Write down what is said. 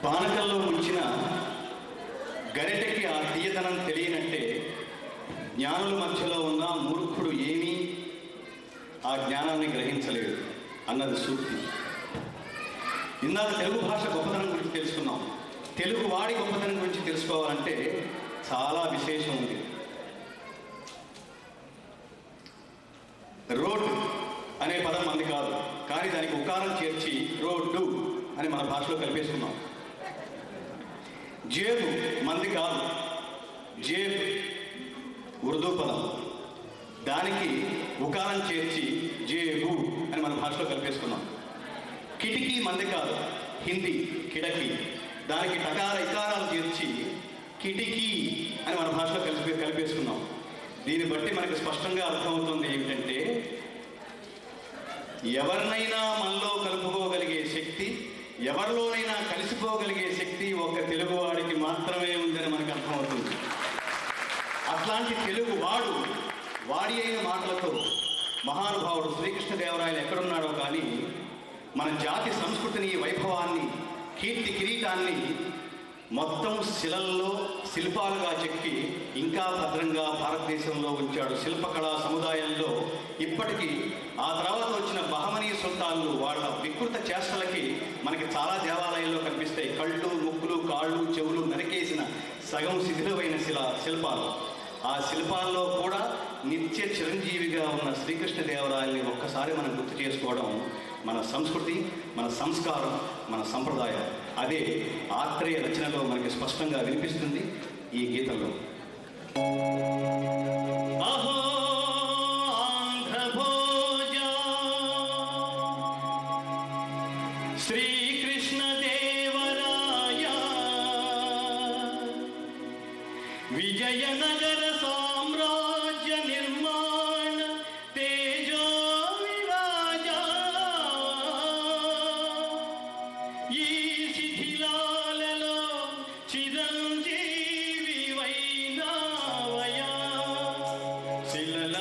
పానకంలో ఉంచిన గరిటెకి ఆ తీయదనం తెలియనంటే జ్ఞానుల మధ్యలో ఉన్న మూర్ఖుడు ఏమీ ఆ జ్ఞానాన్ని గ్రహించలేడు అన్నది సూక్తి. ఇందాక తెలుగు భాష గొప్పతనం గురించి తెలుసుకున్నాం. తెలుగు వాడి గొప్పతనం గురించి తెలుసుకోవాలంటే చాలా విశేషం ఉంది. రోడ్డు అనే పదం మంది కాదు, కానీ దానికి ఉకారం చేర్చి రోడ్డు అని మన భాషలో కలిపేసుకున్నాం. జేబు మంది కాదు, జేబు ఉర్దూ పదం, దానికి ఉకారం చేర్చి జేబు అని మన భాషలో కలిపేసుకున్నాం. కిటికీ మంది కాదు, హిందీ కిడకి, దానికి టకార ఇకారాలు చేర్చి కిటికీ అని మన భాషలో కలిపేసుకున్నాం. దీన్ని బట్టి మనకు స్పష్టంగా అర్థమవుతుంది ఏమిటంటే, ఎవరినైనా మనలో కలుపుకోగలిగే శక్తి, ఎవరిలోనైనా కలిసిపోగలిగే శక్తి ఒక్క తెలుగువాడికి మాత్రమే ఉందని మనకు అర్థమవుతుంది. అట్లాంటి తెలుగువాడు వాడి అయిన మాటలతో మహానుభావుడు శ్రీకృష్ణదేవరాయలు ఎక్కడున్నాడో కానీ మన జాతి సంస్కృతిని, వైభవాన్ని, కీర్తి కిరీటాన్ని మొత్తం శిలల్లో శిల్పాలుగా చెక్కి ఇంకా భద్రంగా భారతదేశంలో ఉంచాడు. శిల్పకళా సముదాయంలో ఇప్పటికీ ఆ తర్వాత వచ్చిన బహమనీ సుల్తాన్లు వాళ్ళ వికృత చేష్టలకి మనకి చాలా దేవాలయాల్లో కనిపిస్తాయి. కళ్ళు, ముక్కులు, కాళ్ళు, చెవులు నరికేసిన సగం శిథిలమైన శిల్పాలు. ఆ శిల్పాల్లో కూడా నిత్య చిరంజీవిగా ఉన్న శ్రీకృష్ణదేవరాయల్ని ఒక్కసారి మనం గుర్తు చేసుకోవడం మన సంస్కృతి, మన సంస్కారం, మన సంప్రదాయం. అదే ఆత్రేయ రచనలో మనకి స్పష్టంగా వినిపిస్తుంది ఈ గీతంలో. అహో ఆంధ్రభోజ శ్రీకృష్ణదేవరాయ విజయనగర సామ్రాజ్య నిర్మాణ తేజో విరాజ, ఈ శిథిలాలలో చిరంజీవి వైనావయా, శిలల